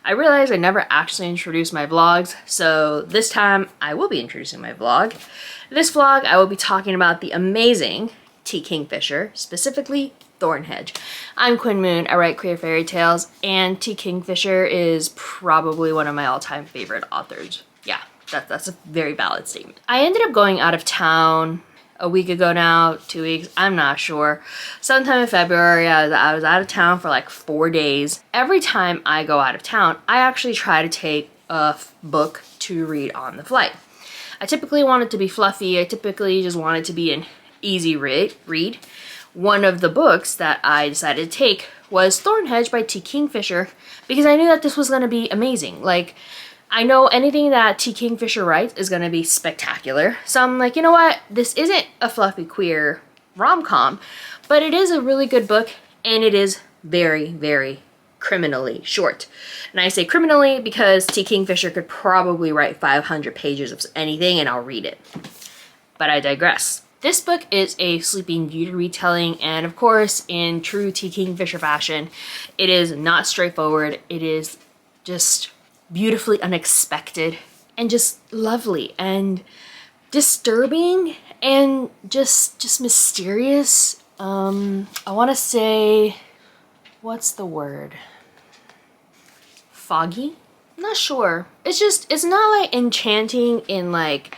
I realized I never actually introduced my vlogs, so this time I will be introducing my vlog. This vlog, I will be talking about the amazing T. Kingfisher, specifically Thornhedge. I'm Quinn Moone, I write queer fairy tales, and T. Kingfisher is probably one of my all-time favorite authors. Yeah, that's a very valid statement. I ended up going out of town a week ago now, 2 weeks, I'm not sure. Sometime in February, I was out of town for like 4 days. Every time I go out of town, I actually try to take a book to read on the flight. I typically want it to be fluffy. I typically just want it to be an easy read. One of the books that I decided to take was Thornhedge by T. Kingfisher because I knew that this was going to be amazing. Like, I know anything that T. Kingfisher writes is going to be spectacular. So I'm like, you know what? This isn't a fluffy queer rom-com, but it is a really good book, and it is very, very criminally short. And I say criminally because T. Kingfisher could probably write 500 pages of anything and I'll read it. But I digress. This book is a Sleeping Beauty retelling, and of course, in true T. Kingfisher fashion, it is not straightforward. It is just beautifully unexpected and just lovely and disturbing and just mysterious. I want to say, what's the word? Foggy? I'm not sure. It's not like enchanting in like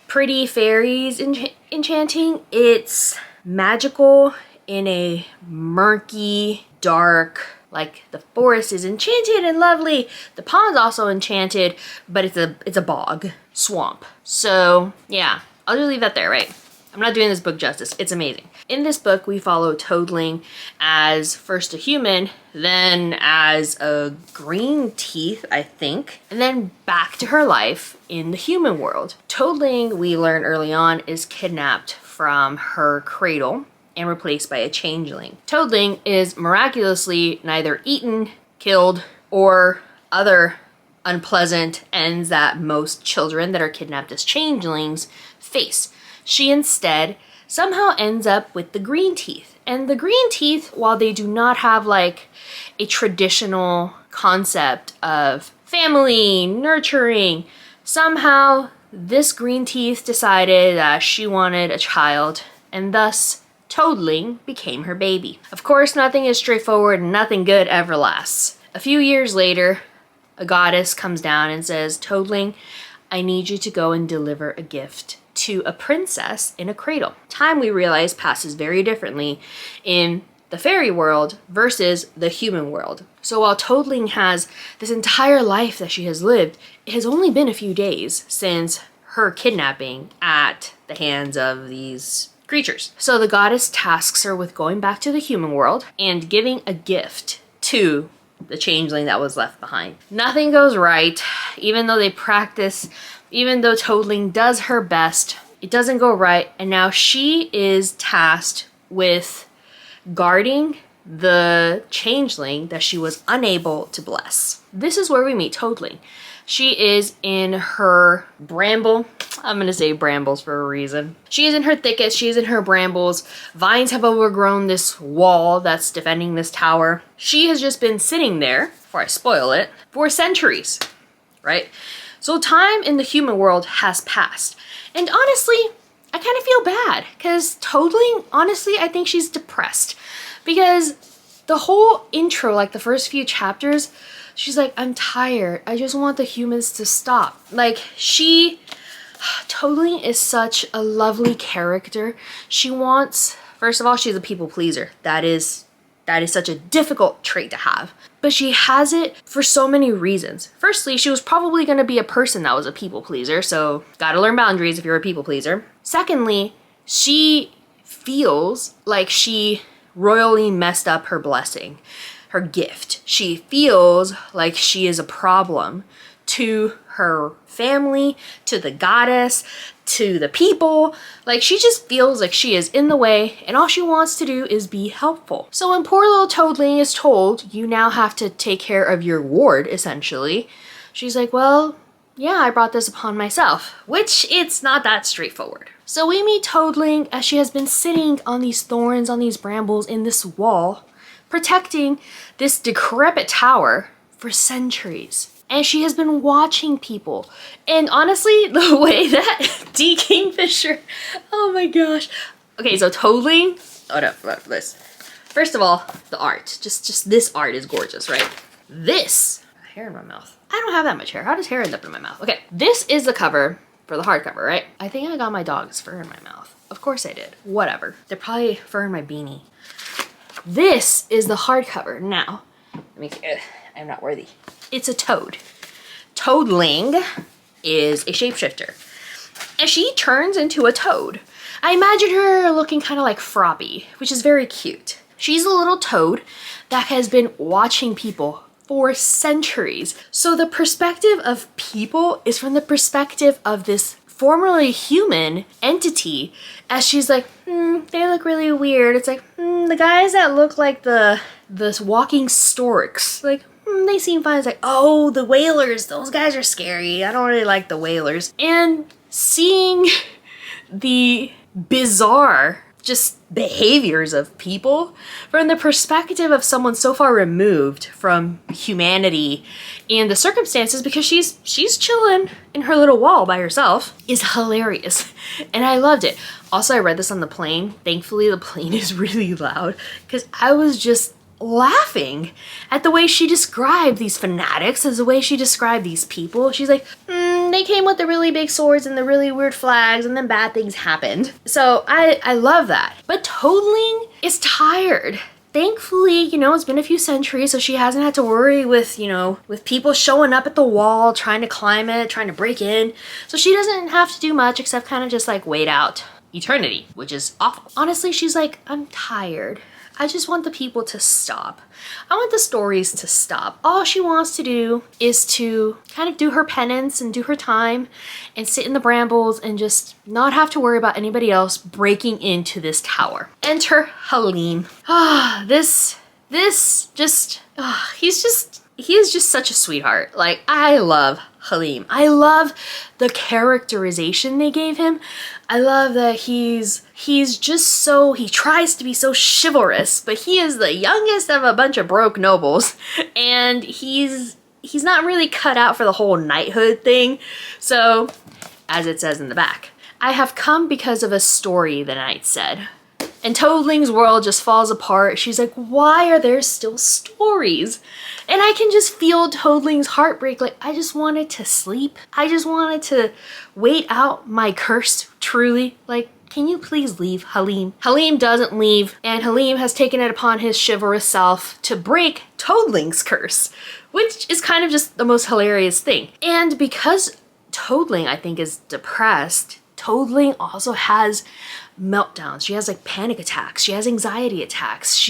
pretty fairies enchanting. It's magical in a murky, dark, like the forest is enchanted and lovely. The pond's also enchanted, but it's a bog, swamp. So yeah, I'll just leave that there, right? I'm not doing this book justice. It's amazing. In this book, we follow Toadling as first a human, then as a green teeth, I think, and then back to her life in the human world. Toadling, we learn early on, is kidnapped from her cradle and replaced by a changeling. Toadling is miraculously neither eaten, killed, or other unpleasant ends that most children that are kidnapped as changelings face. She instead somehow ends up with the green teeth. And the green teeth, while they do not have like a traditional concept of family, nurturing, somehow this green teeth decided that she wanted a child, and thus Toadling became her baby. Of course, nothing is straightforward and nothing good ever lasts. A few years later, a goddess comes down and says, Toadling, I need you to go and deliver a gift to a princess in a cradle. Time, we realize, passes very differently in the fairy world versus the human world. So while Toadling has this entire life that she has lived, it has only been a few days since her kidnapping at the hands of these creatures. So the goddess tasks her with going back to the human world and giving a gift to the changeling that was left behind. Nothing goes right, even though they practice, even though Toadling does her best, it doesn't go right, and now she is tasked with guarding the changeling that she was unable to bless. This is where we meet Toadling. She is in her bramble. I'm gonna say brambles for a reason. She is in her thicket, she is in her brambles. Vines have overgrown this wall that's defending this tower. She has just been sitting there, before I spoil it, for centuries, right? So time in the human world has passed. And honestly, I kind of feel bad because Toadling, honestly, I think she's depressed because the whole intro, like the first few chapters, she's like, I'm tired. I just want the humans to stop. Like Toadling is such a lovely character. She wants, first of all, she's a people pleaser. That is such a difficult trait to have. But she has it for so many reasons. Firstly, she was probably going to be a person that was a people pleaser, so gotta learn boundaries if you're a people pleaser. Secondly, she feels like she royally messed up her blessing, her gift. She feels like she is a problem to her family, to the goddess, to the people. Like, she just feels like she is in the way and all she wants to do is be helpful. So when poor little Toadling is told, you now have to take care of your ward, essentially, she's like, well, yeah, I brought this upon myself, which it's not that straightforward. So we meet Toadling as she has been sitting on these thorns, on these brambles in this wall, protecting this decrepit tower for centuries. And she has been watching people. And honestly, the way that Kingfisher, oh my gosh. Okay, so Toadling, oh no, this. First of all, the art. Just this art is gorgeous, right? This, hair in my mouth. I don't have that much hair. How does hair end up in my mouth? Okay, this is the cover for the hardcover, right? I think I got my dog's fur in my mouth. Of course I did. Whatever. They're probably fur in my beanie. This is the hardcover. Now, let me see. I'm not worthy. It's a toad. Toadling is a shapeshifter. And she turns into a toad. I imagine her looking kind of like Froppy, which is very cute. She's a little toad that has been watching people for centuries. So the perspective of people is from the perspective of this formerly human entity, as she's like, they look really weird. It's like, the guys that look like the walking storks, like, they seem fine. It's like, oh, the whalers, those guys are scary. I don't really like the whalers. And seeing the bizarre just behaviors of people from the perspective of someone so far removed from humanity and the circumstances, because she's chilling in her little wall by herself, is hilarious. And I loved it. Also, I read this on the plane. Thankfully, the plane is really loud because I was just laughing at the way she described these fanatics, as the way she described these people. She's like, they came with the really big swords and the really weird flags, and then bad things happened. So I love that. But Toadling is tired. Thankfully, you know, it's been a few centuries, so she hasn't had to worry with, you know, with people showing up at the wall, trying to climb it, trying to break in. So she doesn't have to do much except kind of just like wait out eternity, which is awful. Honestly, she's like, I'm tired. I just want the people to stop. I want the stories to stop. All she wants to do is to kind of do her penance and do her time and sit in the brambles and just not have to worry about anybody else breaking into this tower. Enter Halim. He is just such a sweetheart. Like, I love Halim. I love the characterization they gave him. I love that he's just so, he tries to be so chivalrous, but he is the youngest of a bunch of broke nobles, and he's not really cut out for the whole knighthood thing. So, as it says in the back, I have come because of a story, the knight said. And Toadling's world just falls apart. She's like, why are there still stories? And I can just feel Toadling's heartbreak. Like, I just wanted to sleep. I just wanted to wait out my curse, truly. Like, can you please leave, Halim? Halim doesn't leave, and Halim has taken it upon his chivalrous self to break Toadling's curse, which is kind of just the most hilarious thing. And because Toadling, I think, is depressed, Toadling also has meltdowns. She has like panic attacks. She has anxiety attacks.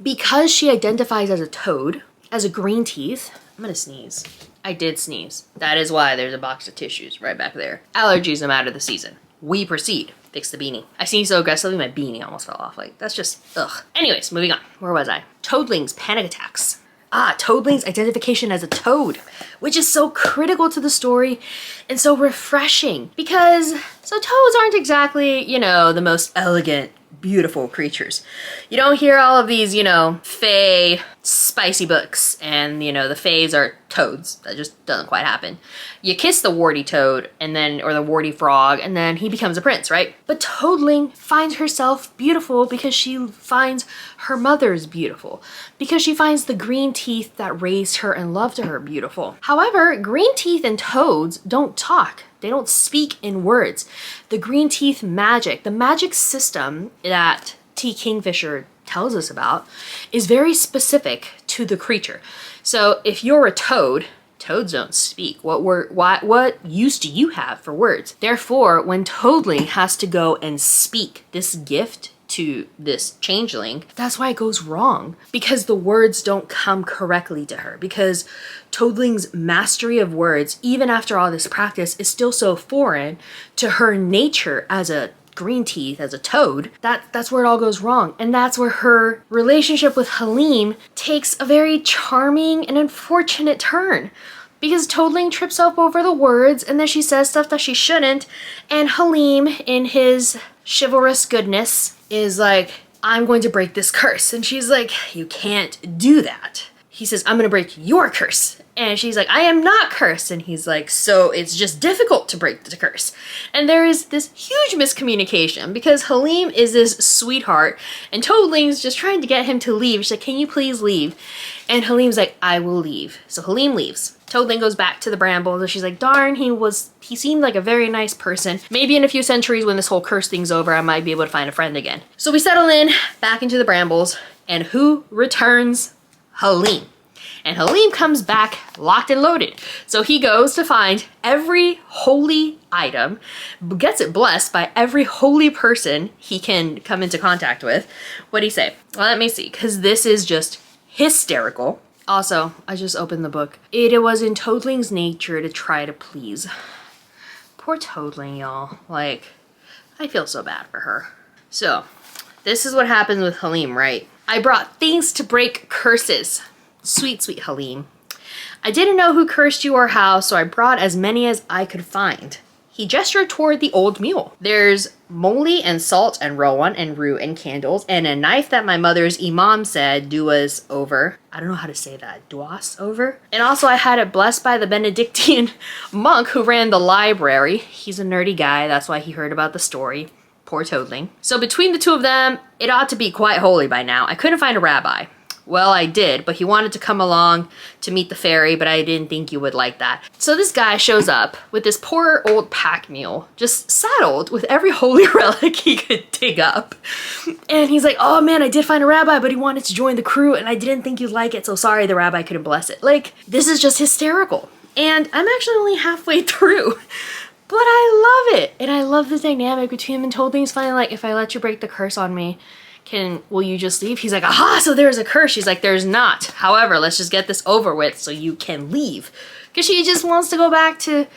Because she identifies as a toad, as a green teeth. I'm gonna sneeze. I did sneeze. That is why there's a box of tissues right back there. Allergies, I'm out of the season. We proceed. Fix the beanie. I sneezed so aggressively my beanie almost fell off. Like, that's just, ugh. Anyways, moving on. Where was I? Toadling's panic attacks. Toadling's identification as a toad, which is so critical to the story and so refreshing, because so toads aren't exactly, you know, the most elegant, beautiful creatures. You don't hear all of these, you know, fae spicy books and, you know, the faes are toads. That just doesn't quite happen. You kiss the warty toad and then, or the warty frog, and then he becomes a prince, right? But Toadling finds herself beautiful because she finds her mother's beautiful, because she finds the green teeth that raised her and loved her beautiful. However, green teeth and toads don't talk. They don't speak in words. The green teeth magic, the magic system that Kingfisher tells us about, is very specific to the creature. So if you're a toad, toads don't speak. What use do you have for words? Therefore, when Toadling has to go and speak this gift to this changeling, that's why it goes wrong, because the words don't come correctly to her, because Toadling's mastery of words, even after all this practice, is still so foreign to her nature as a green teeth, as a toad. That's where it all goes wrong, and that's where her relationship with Halim takes a very charming and unfortunate turn, because Toadling trips up over the words and then she says stuff that she shouldn't, and Halim, in his chivalrous goodness, is like, I'm going to break this curse. And she's like, you can't do that. he says, I'm gonna break your curse. And she's like, I am not cursed. And he's like, so it's just difficult to break the curse. And there is this huge miscommunication because Halim is this sweetheart and Toadling's just trying to get him to leave. She's like, can you please leave? And Halim's like, I will leave. So Halim leaves. Toadling goes back to the brambles and she's like, darn, he seemed like a very nice person. Maybe in a few centuries when this whole curse thing's over, I might be able to find a friend again. So we settle in back into the brambles and who returns? Halim. And Halim comes back locked and loaded. So he goes to find every holy item, gets it blessed by every holy person he can come into contact with. What'd he say? Well, let me see, because this is just hysterical. Also, I just opened the book. It was in Toadling's nature to try to please. Poor Toadling, y'all. Like, I feel so bad for her. So, this is what happens with Halim, right? I brought things to break curses. Sweet, sweet Halim. I didn't know who cursed you or how, so I brought as many as I could find. He gestured toward the old mule. There's moly and salt and rowan and rue and candles and a knife that my mother's imam said duas over. I don't know how to say that. Duas over? And also I had it blessed by the Benedictine monk who ran the library. He's a nerdy guy. That's why he heard about the story. Poor Toadling. So between the two of them, it ought to be quite holy by now. I couldn't find a rabbi. Well, I did, but he wanted to come along to meet the fairy, but I didn't think you would like that. So this guy shows up with this poor old pack mule, just saddled with every holy relic he could dig up. And he's like, oh man, I did find a rabbi, but he wanted to join the crew and I didn't think you'd like it, so sorry the rabbi couldn't bless it. Like, this is just hysterical. And I'm actually only halfway through. But I love it. And I love the dynamic between him and Toadling's finally like, if I let you break the curse on me, will you just leave? He's like, aha, so there's a curse. She's like, there's not. However, let's just get this over with so you can leave. Because she just wants to go back to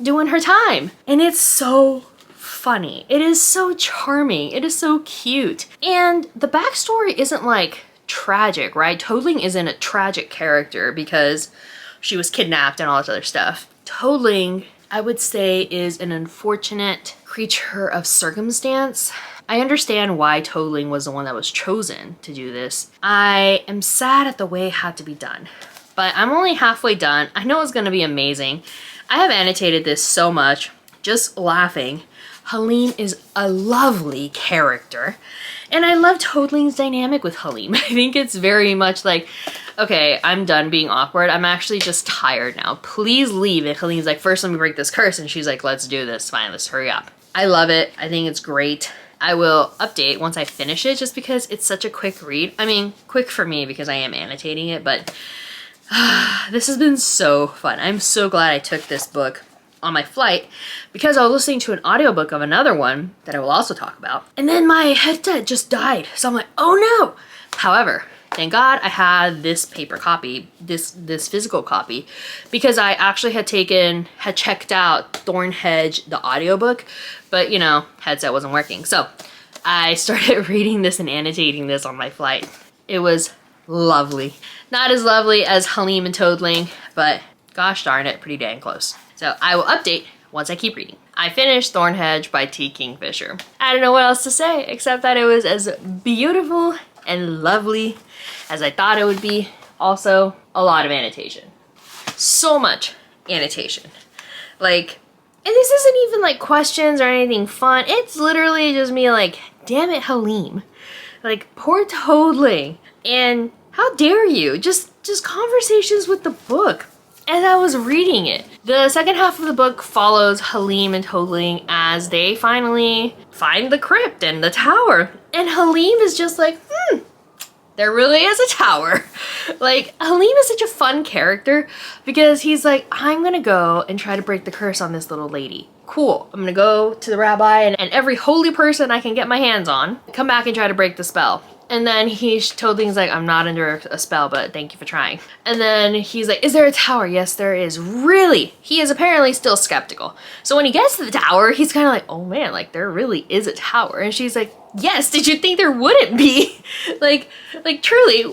doing her time. And it's so funny. It is so charming. It is so cute. And the backstory isn't like tragic, right? Toadling isn't a tragic character because she was kidnapped and all this other stuff. Toadling, I would say, is an unfortunate creature of circumstance. I understand why Toadling was the one that was chosen to do this. I am sad at the way it had to be done, but I'm only halfway done. I know it's gonna be amazing. I have annotated this so much, just laughing. Halim is a lovely character, and I love Toadling's dynamic with Halim. I think it's very much like, okay, I'm done being awkward. I'm actually just tired now. Please leave. And Halim's like, first let me break this curse, and she's like, let's do this. Fine, let's hurry up. I love it. I think it's great. I will update once I finish it just because it's such a quick read. I mean, quick for me because I am annotating it, but this has been so fun. I'm so glad I took this book on my flight because I was listening to an audiobook of another one that I will also talk about. And then my headset just died. So I'm like, oh no. However, thank God I had this paper copy, this physical copy, because I actually had checked out Thornhedge, the audiobook, but you know, headset wasn't working. So I started reading this and annotating this on my flight. It was lovely. Not as lovely as Halim and Toadling, but gosh darn it, pretty dang close. So I will update once I keep reading. I finished Thornhedge by T. Kingfisher. I don't know what else to say except that it was as beautiful and lovely as I thought it would be. Also, a lot of annotation. So much annotation. Like, and this isn't even like questions or anything fun. It's literally just me like, damn it, Halim. Like, poor Toadling. And how dare you? Just conversations with the book as I was reading it. The second half of the book follows Halim and Toadling as they finally find the crypt and the tower. And Halim is just like, there really is a tower. Like, Halim is such a fun character because he's like, I'm gonna go and try to break the curse on this little lady. Cool, I'm gonna go to the rabbi and every holy person I can get my hands on, come back and try to break the spell. And then Toadling's like, I'm not under a spell, but thank you for trying. And then he's like, is there a tower? Yes, there is. Really? He is apparently still skeptical. So when he gets to the tower, he's kind of like, oh man, like there really is a tower. And she's like, yes, did you think there wouldn't be? like truly,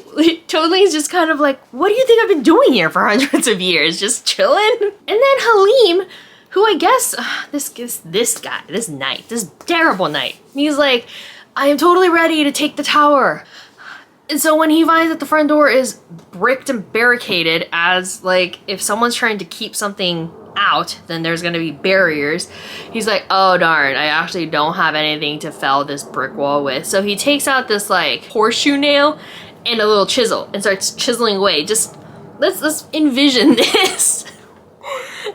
Toadling's just kind of like, what do you think I've been doing here for hundreds of years? Just chilling? And then Halim, who I guess, this guy, this knight, this terrible knight, he's like, I am totally ready to take the tower. And so when he finds that the front door is bricked and barricaded, as like if someone's trying to keep something out, then there's gonna be barriers. He's like, oh darn, I actually don't have anything to fell this brick wall with. So he takes out this like horseshoe nail and a little chisel and starts chiseling away. Just let's envision this.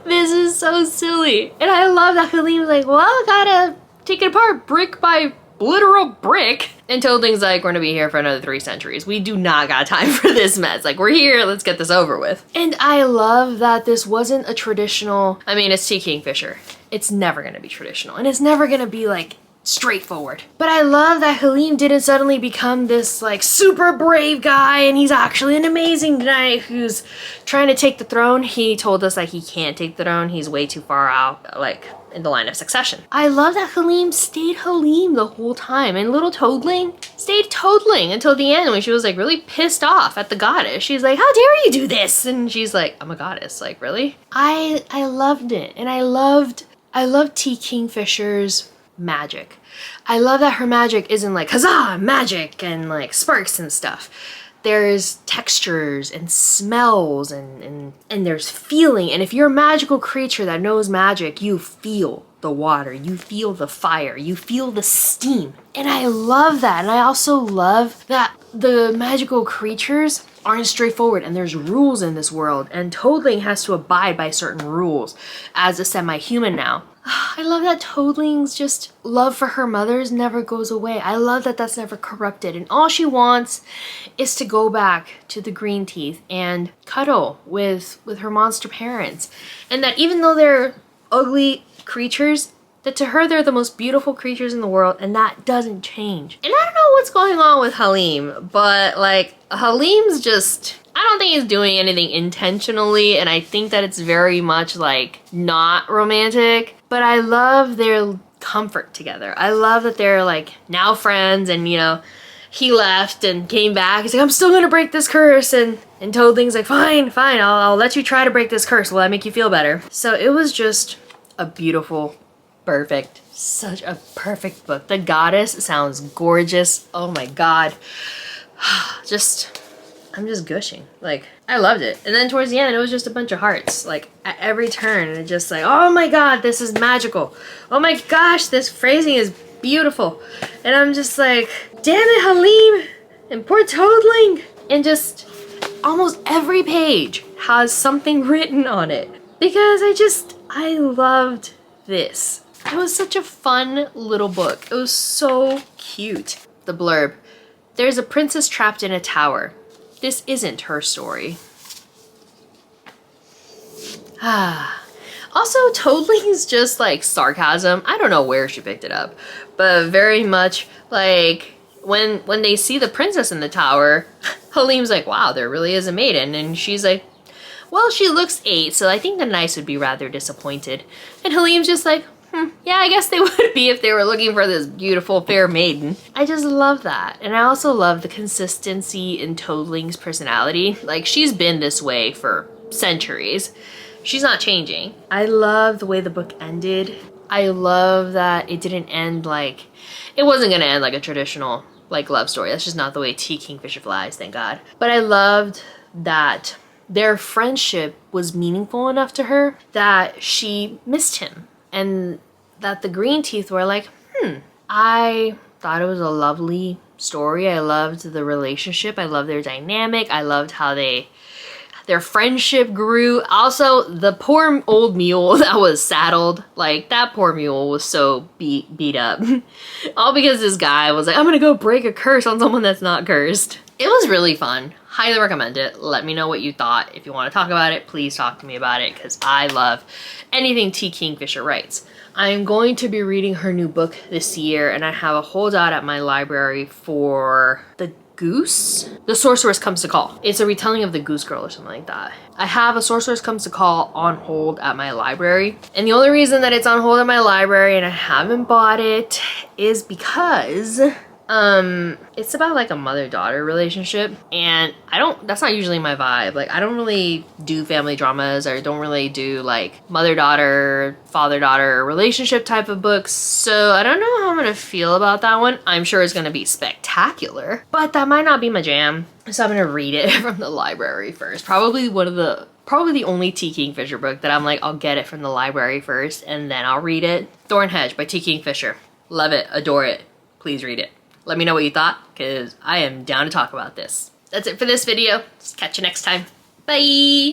This is so silly. And I love that Halim's like, well, I gotta take it apart brick by literal brick. And Toadling's like, we're gonna be here for another 3 centuries. We do not got time for this mess. Like, we're here, let's get this over with. And I love that this wasn't a traditional, I mean, it's T. Kingfisher. It's never gonna be traditional. And it's never gonna be like straightforward. But I love that Halim didn't suddenly become this like super brave guy and he's actually an amazing knight who's trying to take the throne. He told us that he can't take the throne. He's way too far out, like in the line of succession. I love that Halim stayed Halim the whole time and little Toadling stayed Toadling until the end when she was like really pissed off at the goddess. She's like, how dare you do this? And she's like, I'm a goddess. Like, really? I loved it. And I loved T. Kingfisher's magic. I love that her magic isn't like huzzah magic and like sparks and stuff. There's textures and smells and there's feeling. And if you're a magical creature that knows magic, you feel the water, you feel the fire, you feel the steam. And I love that. And I also love that the magical creatures aren't straightforward and there's rules in this world and Toadling has to abide by certain rules as a semi-human now. I love that Toadling's just love for her mothers never goes away. I love that that's never corrupted and all she wants is to go back to the Green Teeth and cuddle with her monster parents. And that even though they're ugly creatures, that to her they're the most beautiful creatures in the world and that doesn't change. And I don't know what's going on with Halim, but like Halim's just, I don't think he's doing anything intentionally and I think that it's very much like not romantic, but I love their comfort together. I love that they're like now friends and you know, he left and came back. He's like, I'm still gonna break this curse and Toadling's like, fine, I'll let you try to break this curse. Will that make you feel better? So it was just a beautiful, perfect, such a perfect book. The goddess sounds gorgeous. Oh my god. I'm just gushing. Like, I loved it. And then towards the end, it was just a bunch of hearts. Like, at every turn, and it's just like, oh my god, this is magical. Oh my gosh, this phrasing is beautiful. And I'm just like, damn it, Halim! And poor Toadling! And just, almost every page has something written on it. Because I loved this. It was such a fun little book. It was so cute. The blurb. There's a princess trapped in a tower. This isn't her story. Also, Toadling's just like sarcasm. I don't know where she picked it up, but very much like when they see the princess in the tower, Halim's like, wow, there really is a maiden. And she's like, well, she looks 8, so I think the knights would be rather disappointed. And Halim's just like, yeah, I guess they would be if they were looking for this beautiful fair maiden. I just love that. And I also love the consistency in Toadling's personality. Like, she's been this way for centuries. She's not changing. I love the way the book ended. I love that it didn't end like, it wasn't gonna end like a traditional like love story. That's just not the way T. Kingfisher flies, thank God. But I loved that their friendship was meaningful enough to her that she missed him. And that the Green Teeth were like, I thought it was a lovely story. I loved the relationship. I loved their dynamic. I loved how their friendship grew. Also, the poor old mule that was saddled, like that poor mule was so beat up. All because this guy was like, I'm gonna go break a curse on someone that's not cursed. It was really fun. Highly recommend it. Let me know what you thought. If you want to talk about it, please talk to me about it because I love anything T. Kingfisher writes. I'm going to be reading her new book this year and I have a holdout at my library for The Goose? The Sorceress Comes to Call. It's a retelling of The Goose Girl or something like that. I have A Sorceress Comes to Call on hold at my library. And the only reason that it's on hold at my library and I haven't bought it is because It's about like a mother-daughter relationship, and that's not usually my vibe. Like, I don't really do family dramas, or don't really do like mother-daughter, father-daughter relationship type of books, so I don't know how I'm gonna feel about that one. I'm sure it's gonna be spectacular, but that might not be my jam, so I'm gonna read it from the library first. Probably the only T. Kingfisher book that I'm like, I'll get it from the library first and then I'll read it. Thornhedge by T. Kingfisher. Love it, adore it. Please read it. Let me know what you thought, because I am down to talk about this. That's it for this video. Just catch you next time. Bye!